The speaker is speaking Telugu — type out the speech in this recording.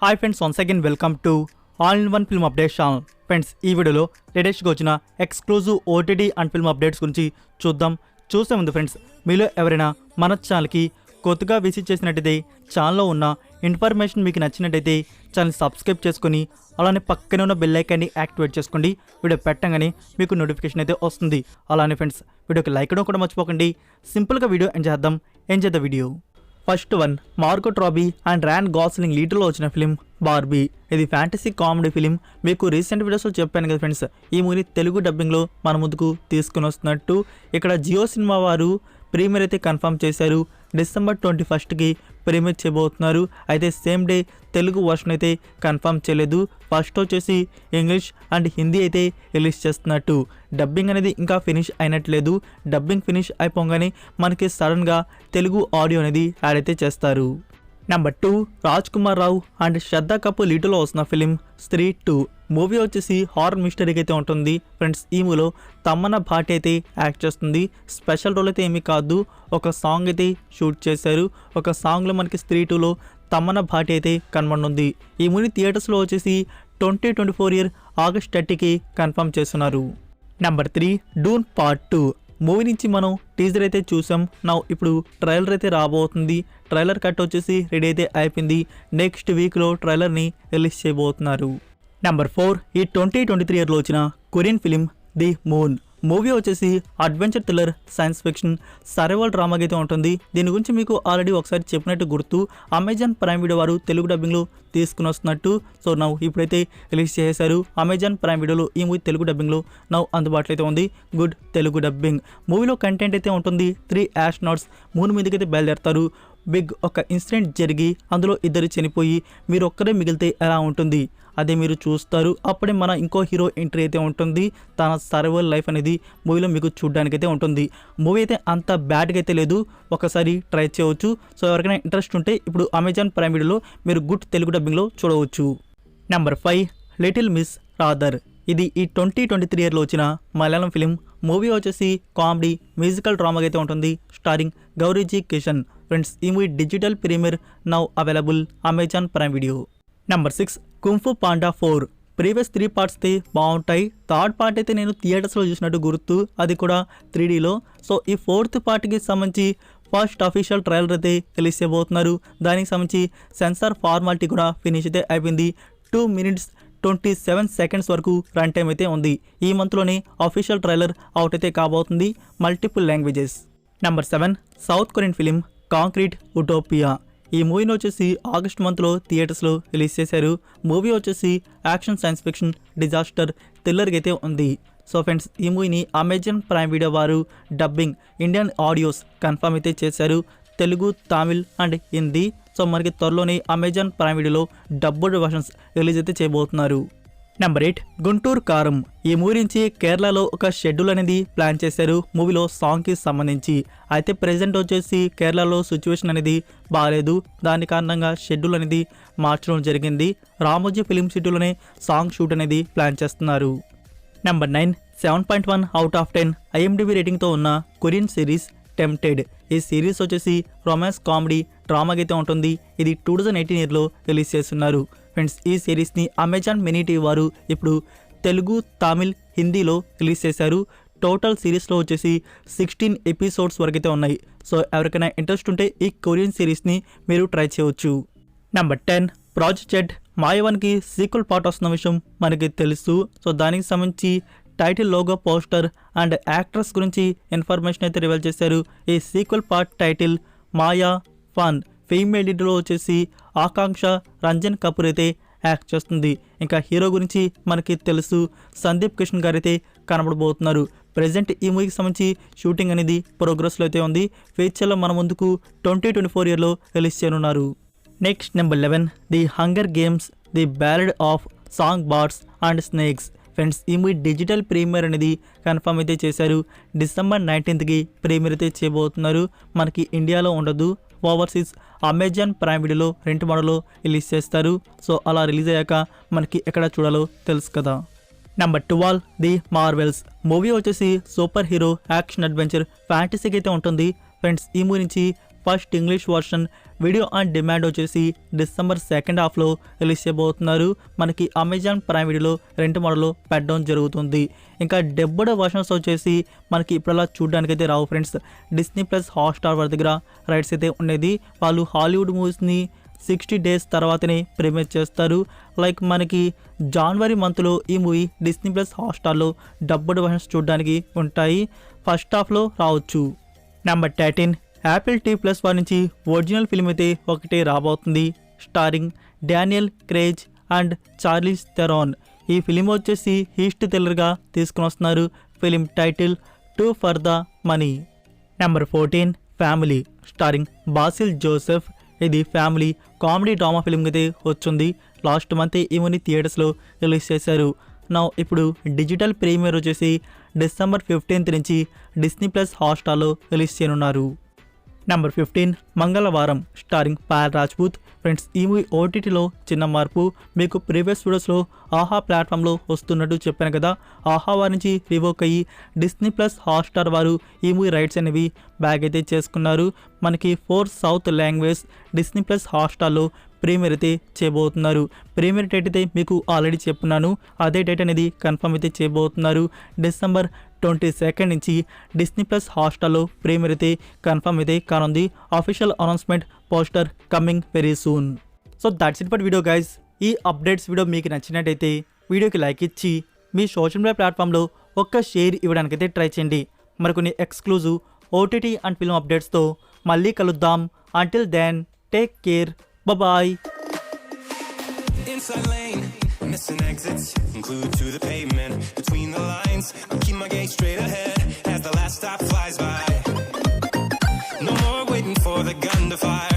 Hi friends, once again welcome to all in one film updates channel. Friends, ఈ వీడియోలో లేటెస్ట్గా వచ్చిన exclusive OTT and film updates గురించి చూసే ముందు ఫ్రెండ్స్, మీలో ఎవరైనా మన ఛానల్కి కొత్తగా విజిట్ చేసినట్టయితే ఛానల్లో ఉన్న ఇన్ఫర్మేషన్ మీకు నచ్చినట్టయితే ఛానల్ సబ్స్క్రైబ్ చేసుకొని అలానే పక్కనే ఉన్న బెల్ ఐకాన్ని యాక్టివేట్ చేసుకోండి. వీడియో పెట్టగానే మీకు నోటిఫికేషన్ అయితే వస్తుంది. అలానే ఫ్రెండ్స్, వీడియోకి లైక్ చేయడం కూడా మర్చిపోకండి. సింపుల్గా వీడియో ఎంజాయ్ చేద్దాం video. First one, Margot Robbie and Ryan Gosling లీడర్లో వచ్చిన ఫిలిం బార్బీ. ఇది ఫ్యాంటసీ కామెడీ ఫిలిం. మీకు రీసెంట్ వీడియోస్లో చెప్పాను కదా ఫ్రెండ్స్, ఈ మూవీ తెలుగు డబ్బింగ్లో మన ముందుకు తీసుకుని వస్తున్నట్టు. ఇక్కడ జియో సినిమా వారు ప్రీమియర్ అయితే కన్ఫర్మ్ చేశారు. డిసెంబర్ 21కి ప్రీమియర్ చేయబోతున్నారు. అయితే సేమ్ డే తెలుగు వర్షన్ అయితే కన్ఫర్మ్ చేయలేదు. ఫస్ట్ వచ్చేసి ఇంగ్లీష్ అండ్ హిందీ అయితే రిలీజ్ చేస్తున్నట్టు. డబ్బింగ్ అనేది ఇంకా ఫినిష్ అయినట్లేదు. డబ్బింగ్ ఫినిష్ అయిపోగానే మనకి సడన్గా తెలుగు ఆడియో అనేది యాడ్ అయితే చేస్తారు. నెంబర్ 2, రాజ్ కుమార్ రావు అండ్ శ్రద్ధా కపూర్ లీడర్లో వస్తున్న ఫిలిం స్త్రీ 2. మూవీ వచ్చేసి హారర్ మిస్టరీకి అయితే ఉంటుంది. ఫ్రెండ్స్, ఈ మూవీలో తమన్నా భాటి అయితే యాక్ట్ చేస్తుంది. స్పెషల్ రోల్ అయితే ఏమీ కాదు, ఒక సాంగ్ అయితే షూట్ చేశారు. ఒక సాంగ్లో మనకి స్త్రీ 2లో తమన్నా భాటి అయితే కనబడుతుంది. ఈ మూవీ థియేటర్స్లో వచ్చేసి 2024 ఆగస్ట్ 30కి కన్ఫర్మ్ చేస్తున్నారు. Number 3, Doon part 2. మూవీ నుంచి మనం టీజర్ అయితే చూసాం. ఇప్పుడు ట్రైలర్ అయితే రాబోతుంది. ట్రైలర్ కట్ వచ్చేసి రెడీ అయితే అయిపోయింది. నెక్స్ట్ వీక్లో ట్రైలర్ని రిలీజ్ చేయబోతున్నారు. నెంబర్ 4, ఈ 2023 వచ్చిన Korean film the Moon. Movie వచ్చేసి adventure thriller science fiction survival డ్రామాగా అయితే ఉంటుంది. దీని గురించి మీకు ఆల్రెడీ ఒకసారి చెప్పినట్టు గుర్తు. అమెజాన్ ప్రైమ్ వీడియో వారు తెలుగు డబ్బింగ్లో తీసుకుని వస్తున్నట్టు. సో ఇప్పుడైతే రిలీజ్ చేశారు. అమెజాన్ ప్రైమ్ వీడియోలో ఈ మూవీ తెలుగు డబ్బింగ్లో అందుబాటులో అయితే ఉంది. Good Telugu dubbing. మూవీలో కంటెంట్ అయితే ఉంటుంది. 3 ఆస్ట్రోనాట్స్ మూన్ మీదకైతే బయలుదేరతారు. బిగ్ ఒక ఇన్సిడెంట్ జరిగి అందులో 2 చనిపోయి మీరు ఒక్కరే మిగిలితే ఎలా ఉంటుంది అదే మీరు చూస్తారు. అప్పుడే మన ఇంకో హీరో ఎంట్రీ అయితే ఉంటుంది. తన సర్వైవల్ లైఫ్ అనేది మూవీలో మీకు చూడడానికైతే ఉంటుంది. మూవీ అయితే అంత బ్యాడ్గా అయితే లేదు, ఒకసారి ట్రై చేయవచ్చు. సో ఎవరికైనా ఇంట్రెస్ట్ ఉంటే ఇప్పుడు అమెజాన్ ప్రైమ్ వీడియోలో మీరు గుడ్ తెలుగు డబ్బింగ్లో చూడవచ్చు. Number 5, little miss rather. ఇది ఈ 2023 వచ్చిన మలయాళం ఫిలిం. మూవీ వచ్చేసి కామెడీ మ్యూజికల్ డ్రామాగా అయితే ఉంటుంది. స్టారింగ్ గౌరీజీ కిషన్. ఫ్రెండ్స్, ఈ movie digital premier available Amazon prime video. Number 6, kung fu panda 4. Previous 3 parts అయితే బాగుంటాయి. థర్డ్ పార్ట్ అయితే నేను థియేటర్స్లో చూసినట్టు గుర్తు, అది కూడా 3Dలో. సో ఈ 4th పార్ట్కి సంబంధించి ఫస్ట్ అఫీషియల్ ట్రైలర్ అయితే రిలీజ్ చేయబోతున్నారు. దానికి సంబంధించి సెన్సార్ ఫార్మాలిటీ కూడా ఫినిష్ అయితే అయిపోయింది. 2 minutes 27 seconds వరకు రన్ టైం అయితే ఉంది. ఈ మంత్లోనే అఫీషియల్ ట్రైలర్ అవుట్ అయితే కాబోతుంది. Multiple languages. Number 7, South Korean film Concrete Utopia. ఈ మూవీని వచ్చేసి ఆగస్ట్ మంత్లో థియేటర్స్లో రిలీజ్ చేశారు. మూవీ వచ్చేసి యాక్షన్ సైన్స్ ఫిక్షన్ డిజాస్టర్ థ్రిల్లర్గా అయితే ఉంది. సో ఫ్రెండ్స్, ఈ మూవీని అమెజాన్ ప్రైమ్ వీడియో వారు డబ్బింగ్ ఇండియన్ ఆడియోస్ కన్ఫర్మ్ అయితే చేశారు. తెలుగు, తమిళ్ అండ్ హిందీ. సో మనకి త్వరలోనే అమెజాన్ ప్రైమ్ వీడియోలో డబ్బుడ్ వర్షన్స్ రిలీజ్ అయితే చేయబోతున్నారు. నెంబర్ 8, గుంటూరు కారం. ఈ మూవీ నుంచి కేరళలో ఒక షెడ్యూల్ అనేది ప్లాన్ చేశారు మూవీలో సాంగ్కి సంబంధించి. అయితే ప్రెజెంట్ వచ్చేసి కేరళలో సిచ్యువేషన్ అనేది బాగాలేదు. దాని కారణంగా షెడ్యూల్ అనేది మార్చడం జరిగింది. రామోజీ ఫిలిం సిటీలోనే సాంగ్ షూట్ అనేది ప్లాన్ చేస్తున్నారు. నెంబర్ 9, 7.1 out of 10 IMDb రేటింగ్తో ఉన్న కొరియన్ సిరీస్ టెంప్టెడ్. ఈ సిరీస్ వచ్చేసి రొమాన్స్ కామెడీ డ్రామాగా అయితే ఉంటుంది. ఇది 2018 రిలీజ్ చేస్తున్నారు. ఫ్రెండ్స్, ఈ సిరీస్ని అమెజాన్ మినీ టీవీ వారు ఇప్పుడు తెలుగు, తమిళ్, హిందీలో రిలీజ్ చేశారు. టోటల్ సిరీస్లో వచ్చేసి 16 ఎపిసోడ్స్ వరకు అయితే ఉన్నాయి. సో ఎవరికైనా ఇంట్రెస్ట్ ఉంటే ఈ కొరియన్ సిరీస్ని మీరు ట్రై చేయవచ్చు. నెంబర్ 10, ప్రాజెక్ట్ జెడ్ మాయవన్కి సీక్వెల్ పార్ట్ వస్తున్న విషయం మనకి తెలుసు. సో దానికి సంబంధించి title, logo, poster and actress గురించి ఇన్ఫర్మేషన్ అయితే రివీల్ చేశారు. ఈ సీక్వెల్ పార్ట్ టైటిల్ మాయా ఫన్. ఫీమేల్ లీడ్లో వచ్చేసి ఆకాంక్ష రంజన్ కపూర్ అయితే యాక్ట్ చేస్తుంది. ఇంకా హీరో గురించి మనకి తెలుసు, సందీప్ కిషన్ గారు అయితే కనబడబోతున్నారు. ప్రజెంట్ ఈ మూవీకి సంబంధించి షూటింగ్ అనేది ప్రోగ్రెస్లో అయితే ఉంది. ఫ్యూచర్లో మన ముందుకు 2024 రిలీజ్ చేయనున్నారు. Next number 11, the hunger games the ballad of song birds and snakes. Friends, ఈ మూవీ డిజిటల్ ప్రీమియర్ అనేది కన్ఫర్మ్ అయితే చేశారు. డిసెంబర్ 19కి ప్రీమియర్ అయితే చేయబోతున్నారు. మనకి ఇండియాలో ఉండదు, ఓవర్సీస్ అమెజాన్ ప్రైమ్ వీడియోలో రెంట్ మోడల్లో రిలీజ్ చేస్తారు. సో అలా రిలీజ్ అయ్యాక మనకి ఎక్కడ చూడాలో తెలుసు కదా. Number 12, the Marvel's. మూవీ వచ్చేసి సూపర్ హీరో యాక్షన్ అడ్వెంచర్ ఫ్యాంటసీకి అయితే ఉంటుంది. ఫ్రెండ్స్, ఈ మూవీ నుంచి first English version video on demand వచ్చేసి డిసెంబర్ సెకండ్ హాఫ్లో రిలీజ్ చేయబోతున్నారు. మనకి అమెజాన్ ప్రైమ్ వీడియోలో రెంట్ మోడల్లో పెట్టడం జరుగుతుంది. ఇంకా డబ్బుడ్ వర్షన్స్ వచ్చేసి మనకి ఇప్పుడలా చూడడానికైతే రావు ఫ్రెండ్స్. డిస్నీ ప్లస్ హాట్స్టార్ వారి దగ్గర రైట్స్ అయితే ఉండేది. వాళ్ళు హాలీవుడ్ మూవీస్ని 60 డేస్ తర్వాతనే ప్రీమియర్ చేస్తారు. లైక్ మనకి జనవరి మంత్లో ఈ మూవీ డిస్నీ ప్లస్ హాట్స్టార్లో డబ్బుడ్ వర్షన్స్ చూడడానికి ఉంటాయి. ఫస్ట్ హాఫ్లో రావచ్చు. నెంబర్ 13 యాపిల్ TV+ వారి నుంచి ఒరిజినల్ ఫిల్మ్ అయితే ఒకటే రాబోతుంది. Starring Daniel Craig and Charlize Theron. ఈ ఫిలిం వచ్చేసి హిస్టరీ థ్రిల్లర్గా తీసుకుని వస్తున్నారు. Film title two for the money. Number 14 family starring Basil Joseph. ఇది ఫ్యామిలీ కామెడీ డ్రామా ఫిలిం అయితే వచ్చింది. లాస్ట్ మంత్ ఈ మూవీని థియేటర్స్లో రిలీజ్ చేశారు. నా ఇప్పుడు డిజిటల్ ప్రీమియర్ వచ్చేసి డిసెంబర్ 15 నుంచి డిస్నీ ప్లస్ హాట్స్టార్లో రిలీజ్ చేయనున్నారు. నెంబర్ 15 మంగళవారం స్టారింగ్ పాయల్ రాజ్పూత్. ఫ్రెండ్స్ ఈ మూవీ ఓటీటీలో చిన్న మార్పు. మీకు ప్రీవియస్ వీడియోస్లో ఆహా ప్లాట్ఫామ్లో వస్తున్నట్టు చెప్పాను కదా. ఆహా వారి నుంచి రివోక్ అయ్యి డిస్నీ ప్లస్ హాట్స్టార్ వారు ఈ మూవీ రైట్స్ అనేవి బ్యాగ్ అయితే చేసుకున్నారు. మనకి 4 సౌత్ లాంగ్వేజ్ డిస్నీ ప్లస్ హాట్స్టార్లో ప్రీమియర్ అయితే చేయబోతున్నారు. ప్రీమియర్ డేట్ అయితే మీకు ఆల్రెడీ చెప్పున్నాను. అదే డేట్ అనేది కన్ఫర్మ్ అయితే చేయబోతున్నారు. డిసెంబర్ 22 నుంచి డిస్నీ ప్లస్ హాట్స్టార్లో ప్రీమియర్ అయితే కన్ఫర్మ్ అయితే కానుంది. Official announcement poster coming very soon. So that's it for video guys. ఈ అప్డేట్స్ వీడియో మీకు నచ్చినట్టయితే వీడియోకి లైక్ ఇచ్చి మీ సోషల్ మీడియా ప్లాట్ఫామ్లో ఒక్క షేర్ ఇవ్వడానికైతే ట్రై చేయండి. మరికొన్ని ఎక్స్క్లూజివ్ ఓటీటీ అండ్ ఫిల్మ్ అప్డేట్స్తో మళ్ళీ కలుద్దాం. Until then take care. Bye-bye. Inside lane, missing exits, glued to the pavement. Between the lines, I'll keep my gaze straight ahead as the last stop flies by. No more waiting for the gun to fire.